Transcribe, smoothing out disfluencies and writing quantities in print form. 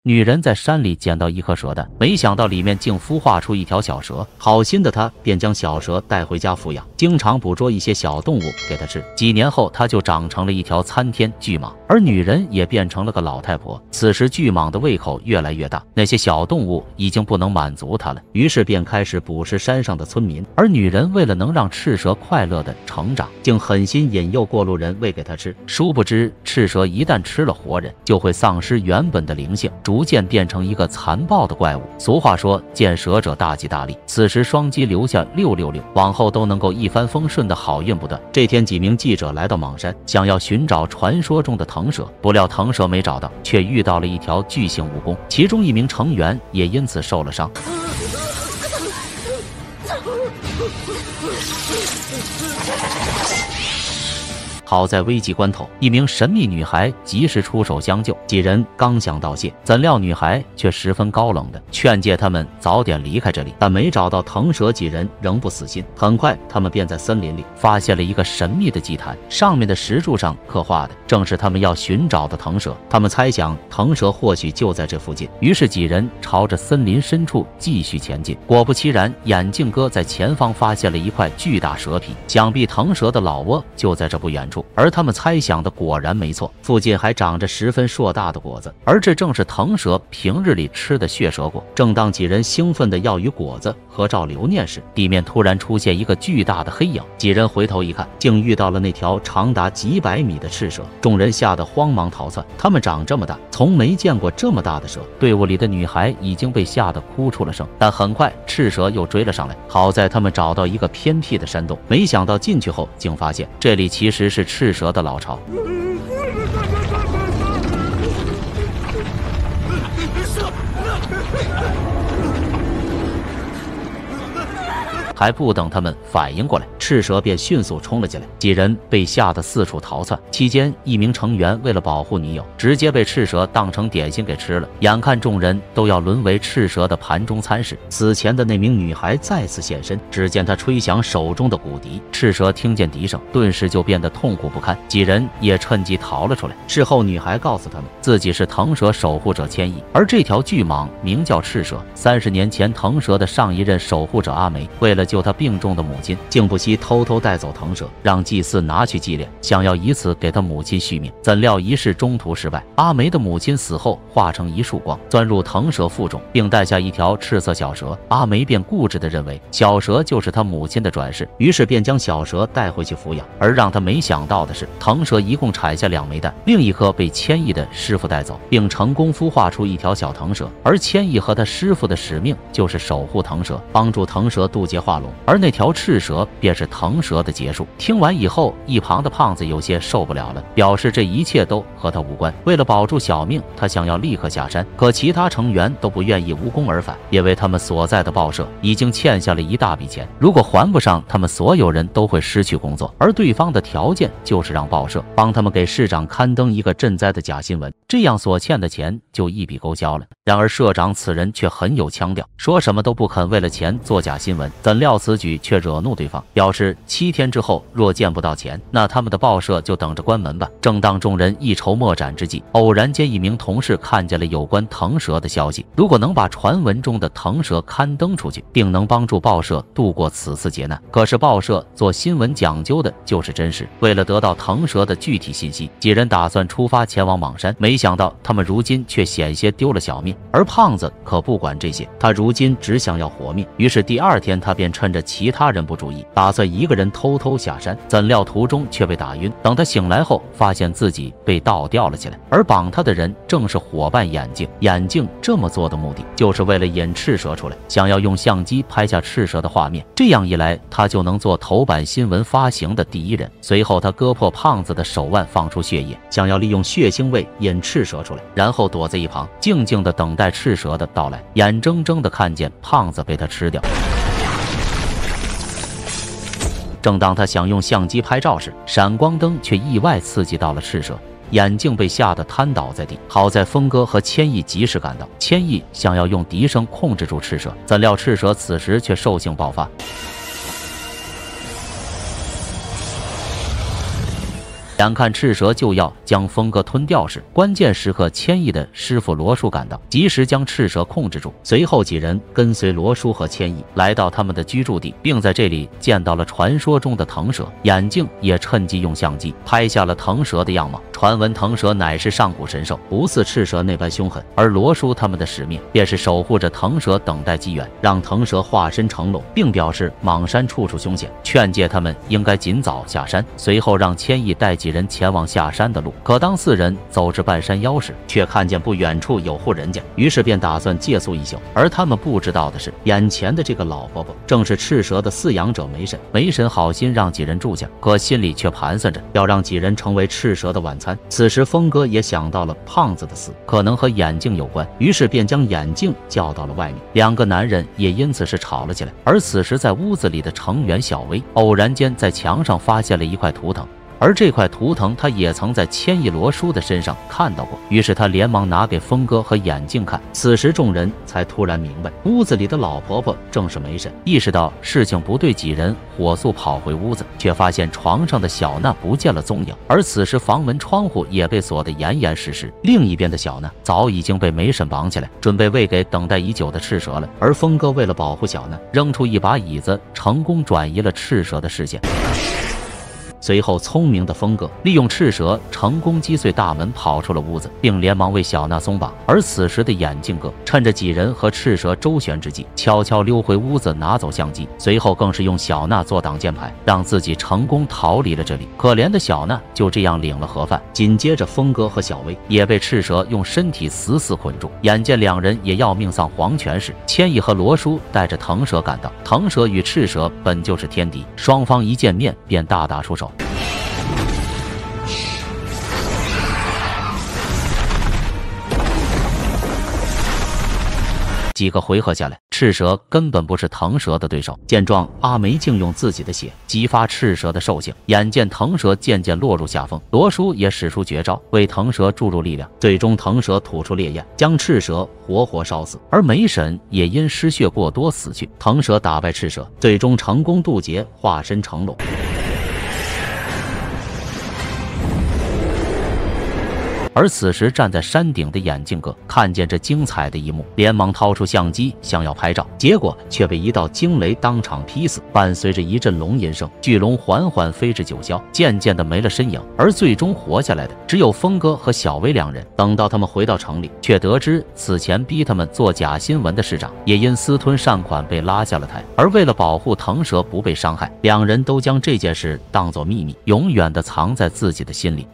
女人在山里捡到一颗蛇蛋，没想到里面竟孵化出一条小蛇。好心的她便将小蛇带回家抚养，经常捕捉一些小动物给它吃。几年后，它就长成了一条参天巨蟒，而女人也变成了个老太婆。此时巨蟒的胃口越来越大，那些小动物已经不能满足它了，于是便开始捕食山上的村民。而女人为了能让赤蛇快乐的成长，竟狠心引诱过路人喂给它吃。殊不知，赤蛇一旦吃了活人，就会丧失原本的灵性，逐渐变成一个残暴的怪物。俗话说，见蛇者大吉大利。此时双击留下666，往后都能够一帆风顺的好运不断。这天，几名记者来到蟒山，想要寻找传说中的腾蛇，不料腾蛇没找到，却遇到了一条巨型蜈蚣，其中一名成员也因此受了伤。好在危急关头，一名神秘女孩及时出手相救，几人刚想道谢，怎料女孩却十分高冷的劝诫他们早点离开这里。但没找到腾蛇，几人仍不死心。很快，他们便在森林里发现了一个神秘的祭坛，上面的石柱上刻画的正是他们要寻找的腾蛇。他们猜想腾蛇或许就在这附近，于是几人朝着森林深处继续前进。果不其然，眼镜哥在前方发现了一块巨大蛇皮，想必腾蛇的老窝就在这不远处。而他们猜想的果然没错，附近还长着十分硕大的果子，而这正是腾蛇平日里吃的血蛇果。正当几人兴奋的要与果子合照留念时，地面突然出现一个巨大的黑影，几人回头一看，竟遇到了那条长达几百米的赤蛇。众人吓得慌忙逃窜，它们长这么大，从没见过这么大的蛇。队伍里的女孩已经被吓得哭出了声，但很快赤蛇又追了上来。好在他们找到一个偏僻的山洞，没想到进去后竟发现这里其实是赤蛇的老巢。还不等他们反应过来，赤蛇便迅速冲了进来，几人被吓得四处逃窜。期间，一名成员为了保护女友，直接被赤蛇当成点心给吃了。眼看众人都要沦为赤蛇的盘中餐时，死前的那名女孩再次现身。只见她吹响手中的骨笛，赤蛇听见笛声，顿时就变得痛苦不堪。几人也趁机逃了出来。事后，女孩告诉他们，自己是腾蛇守护者千亿，而这条巨蟒名叫赤蛇。30年前，腾蛇的上一任守护者阿梅为了救他病重的母亲，竟不惜偷偷带走腾蛇，让祭祀拿去祭炼，想要以此给他母亲续命。怎料仪式中途失败，阿梅的母亲死后化成一束光，钻入腾蛇腹中，并带下一条赤色小蛇。阿梅便固执地认为小蛇就是他母亲的转世，于是便将小蛇带回去抚养。而让他没想到的是，腾蛇一共产下2枚蛋，另一颗被千亿的师傅带走，并成功孵化出一条小腾蛇。而千亿和他师傅的使命就是守护腾蛇，帮助腾蛇渡劫化龙，而那条赤蛇便是腾蛇的结束。听完以后，一旁的胖子有些受不了了，表示这一切都和他无关。为了保住小命，他想要立刻下山，可其他成员都不愿意无功而返，因为他们所在的报社已经欠下了一大笔钱，如果还不上，他们所有人都会失去工作。而对方的条件就是让报社帮他们给市长刊登一个赈灾的假新闻，这样所欠的钱就一笔勾销了。然而社长此人却很有腔调，说什么都不肯为了钱做假新闻。怎料此举却惹怒对方，表示7天之后若见不到钱，那他们的报社就等着关门吧。正当众人一筹莫展之际，偶然间一名同事看见了有关腾蛇的消息，如果能把传闻中的腾蛇刊登出去，定能帮助报社度过此次劫难。可是报社做新闻讲究的就是真实，为了得到腾蛇的具体信息，几人打算出发前往蟒山，没想到他们如今却险些丢了小命。而胖子可不管这些，他如今只想要活命。于是第2天，他便趁着其他人不注意，打算一个人偷偷下山，怎料途中却被打晕。等他醒来后，发现自己被倒吊了起来，而绑他的人正是伙伴眼镜。眼镜这么做的目的，就是为了引赤蛇出来，想要用相机拍下赤蛇的画面，这样一来，他就能做头版新闻发行的第1人。随后，他割破胖子的手腕，放出血液，想要利用血腥味引赤蛇出来，然后躲在一旁，静静地等待赤蛇的到来，眼睁睁地看见胖子被他吃掉。正当他想用相机拍照时，闪光灯却意外刺激到了赤蛇，眼镜被吓得瘫倒在地。好在峰哥和千亿及时赶到，千亿想要用笛声控制住赤蛇，怎料赤蛇此时却兽性爆发。眼看赤蛇就要将峰哥吞掉时，关键时刻千亿的师傅罗叔赶到，及时将赤蛇控制住。随后几人跟随罗叔和千亿来到他们的居住地，并在这里见到了传说中的腾蛇。眼镜也趁机用相机拍下了腾蛇的样貌。传闻腾蛇乃是上古神兽，不似赤蛇那般凶狠，而罗叔他们的使命便是守护着腾蛇，等待机缘，让腾蛇化身成龙，并表示莽山处处凶险，劝诫他们应该尽早下山。随后让千亿带几人前往下山的路。可当四人走至半山腰时，却看见不远处有户人家，于是便打算借宿一宿。而他们不知道的是，眼前的这个老婆婆正是赤蛇的饲养者梅神。梅神好心让几人住下，可心里却盘算着要让几人成为赤蛇的晚餐。此时峰哥也想到了胖子的死可能和眼镜有关，于是便将眼镜叫到了外面。两个男人也因此是吵了起来。而此时在屋子里的成员小薇偶然间在墙上发现了一块图腾，而这块图腾他也曾在千亿罗叔的身上看到过，于是他连忙拿给峰哥和眼镜看。此时众人才突然明白，屋子里的老婆婆正是梅神。意识到事情不对，几人火速跑回屋子，却发现床上的小娜不见了踪影，而此时房门窗户也被锁得严严实实。另一边的小娜早已经被梅神绑起来，准备喂给等待已久的赤蛇了。而峰哥为了保护小娜，扔出一把椅子，成功转移了赤蛇的视线。随后，聪明的峰哥利用赤蛇成功击碎大门，跑出了屋子，并连忙为小娜松绑。而此时的眼镜哥趁着几人和赤蛇周旋之际，悄悄溜回屋子拿走相机，随后更是用小娜做挡箭牌，让自己成功逃离了这里。可怜的小娜就这样领了盒饭。紧接着，峰哥和小薇也被赤蛇用身体死死捆住。眼见两人也要命丧黄泉时，千亿和罗叔带着腾蛇赶到。腾蛇与赤蛇本就是天敌，双方一见面便大打出手。几个回合下来，赤蛇根本不是腾蛇的对手。见状，阿梅竟用自己的血激发赤蛇的兽性。眼见腾蛇渐渐落入下风，罗叔也使出绝招为腾蛇注入力量。最终，腾蛇吐出烈焰，将赤蛇活活烧死。而梅神也因失血过多死去。腾蛇打败赤蛇，最终成功渡劫，化身成龙。而此时站在山顶的眼镜哥看见这精彩的一幕，连忙掏出相机想要拍照，结果却被一道惊雷当场劈死。伴随着一阵龙吟声，巨龙缓缓飞至九霄，渐渐的没了身影。而最终活下来的只有峰哥和小薇两人。等到他们回到城里，却得知此前逼他们做假新闻的市长也因私吞善款被拉下了台。而为了保护腾蛇不被伤害，两人都将这件事当作秘密，永远的藏在自己的心里。